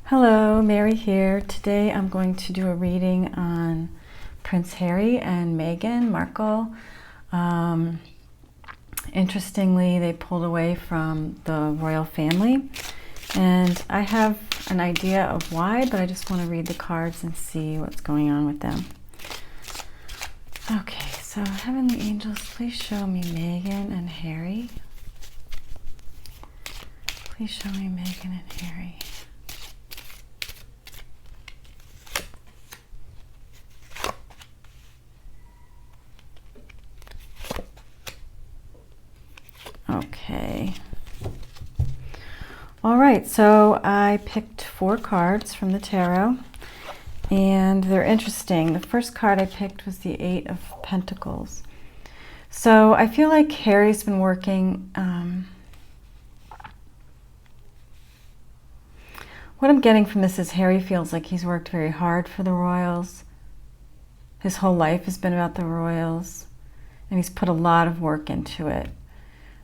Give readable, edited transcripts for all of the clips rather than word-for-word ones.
Hello, Mary here. Today I'm going to do a reading on Prince Harry and Meghan Markle. Interestingly, they pulled away from the royal family, and I have an idea of why, but I just want to read the cards and see what's going on with them. Okay, so Heavenly Angels, please show me Meghan and Harry. Please show me Meghan and Harry. Okay. All right, so I picked 4 cards from the tarot, and they're interesting. The first card I picked was the 8 of Pentacles. So I feel like Harry's been working, what I'm getting from this is Harry feels like he's worked very hard for the royals. His whole life has been about the royals, and he's put a lot of work into it.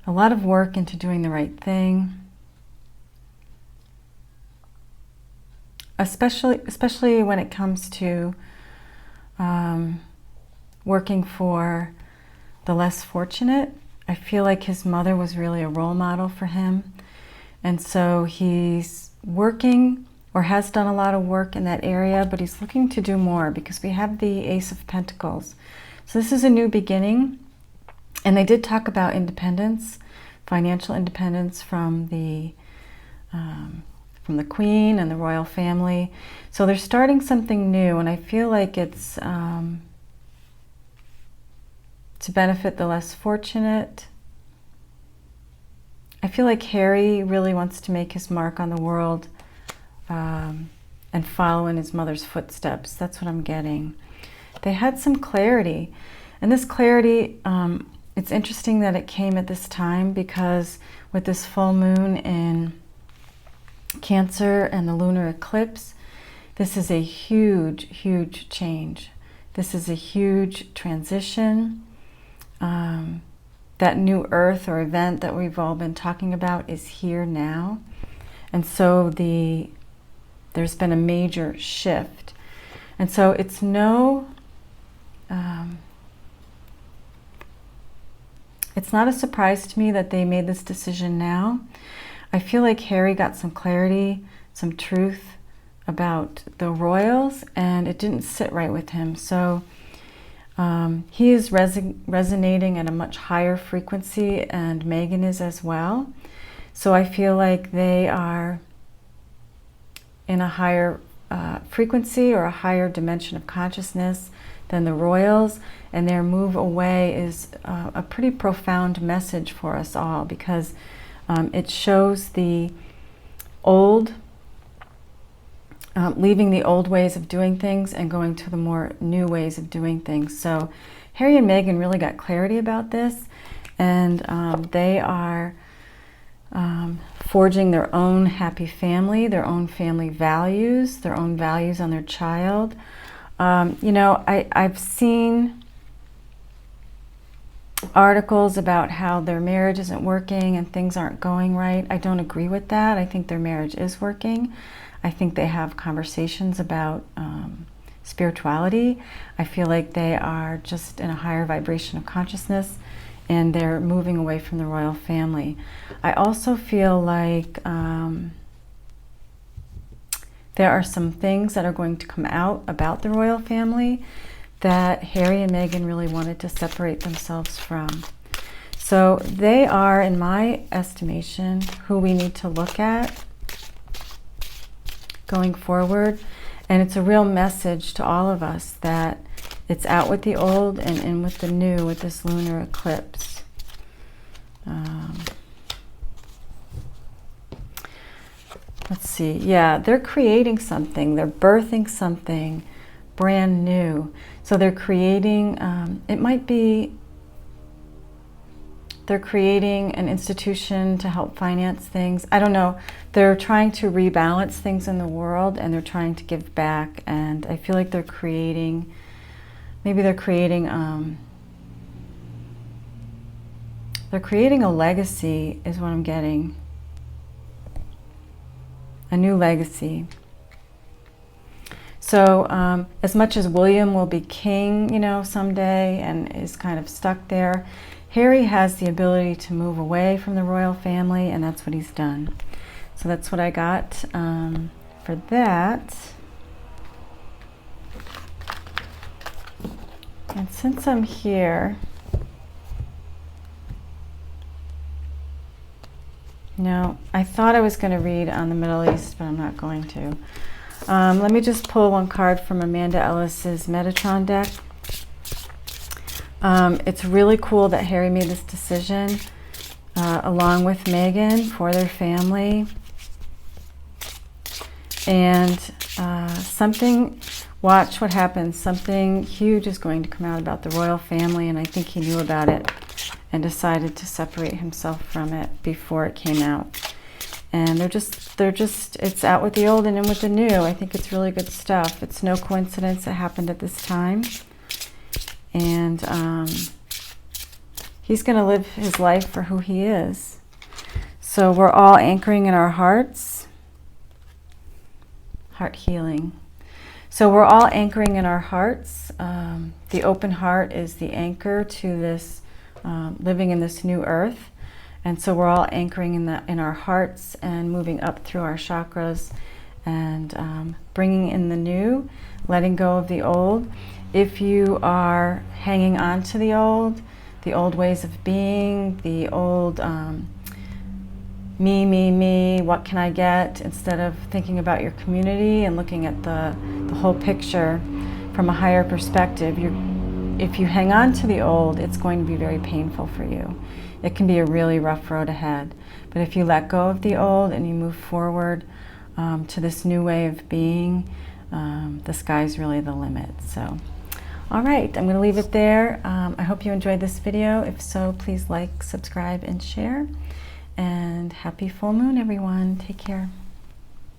A lot of work into doing the right thing, especially when it comes to working for the less fortunate. I feel like his mother was really a role model for him, and so he's working, or has done a lot of work in that area, but he's looking to do more because we have the Ace of Pentacles. So this is a new beginning. And they did talk about independence, financial independence from the Queen and the royal family. So they're starting something new, and I feel like it's to benefit the less fortunate. I feel like Harry really wants to make his mark on the world and follow in his mother's footsteps. That's what I'm getting. They had some clarity, and this clarity, it's interesting that it came at this time, because with this full moon in Cancer and the lunar eclipse, this is a huge, huge change. This is a huge transition. That new earth or event that we've all been talking about is here now. And so there's been a major shift. And so it's it's not a surprise to me that they made this decision now. I feel like Harry got some clarity, some truth about the royals, and it didn't sit right with him. So he is resonating at a much higher frequency, and Meghan is as well. So I feel like they are in a higher frequency or a higher dimension of consciousness than the royals, and their move away is a pretty profound message for us all, because it shows the old, leaving the old ways of doing things and going to the more new ways of doing things. So Harry and Meghan really got clarity about this, and they are forging their own happy family, their own family values, their own values on their child. You know, I've seen articles about how their marriage isn't working and things aren't going right. I don't agree with that. I think their marriage is working. I think they have conversations about spirituality. I feel like they are just in a higher vibration of consciousness, and they're moving away from the royal family. I also feel like there are some things that are going to come out about the royal family that Harry and Meghan really wanted to separate themselves from. So they are, in my estimation, who we need to look at going forward. And it's a real message to all of us that it's out with the old and in with the new with this lunar eclipse. Let's see. Yeah, they're creating something. They're birthing something brand new. So they're creating, it might be, they're creating an institution to help finance things. I don't know. They're trying to rebalance things in the world, and they're trying to give back. And I feel like they're creating, maybe they're creating a legacy is what I'm getting. A new legacy. So as much as William will be king, you know, someday and is kind of stuck there, Harry has the ability to move away from the royal family, and that's what he's done. So that's what I got for that. And since I'm here, no, I thought I was going to read on the Middle East, but I'm not going to. Let me just pull one card from Amanda Ellis's Metatron deck. It's really cool that Harry made this decision along with Meghan for their family. And watch what happens. Something huge is going to come out about the royal family, and I think he knew about it and decided to separate himself from it before it came out. And it's out with the old and in with the new. I think it's really good stuff. It's no coincidence it happened at this time. And he's going to live his life for who he is. So we're all anchoring in our hearts. Heart healing. So we're all anchoring in our hearts. The open heart is the anchor to this living in this new earth. And so we're all anchoring in our hearts and moving up through our chakras and bringing in the new, letting go of the old. If you are hanging on to the old ways of being, the old me, what can I get, instead of thinking about your community and looking at the whole picture from a higher perspective, if you hang on to the old, it's going to be very painful for you. It can be a really rough road ahead. But if you let go of the old and you move forward to this new way of being, the sky's really the limit. So, all right, I'm going to leave it there. I hope you enjoyed this video. If so, please like, subscribe, and share. And happy full moon, everyone. Take care.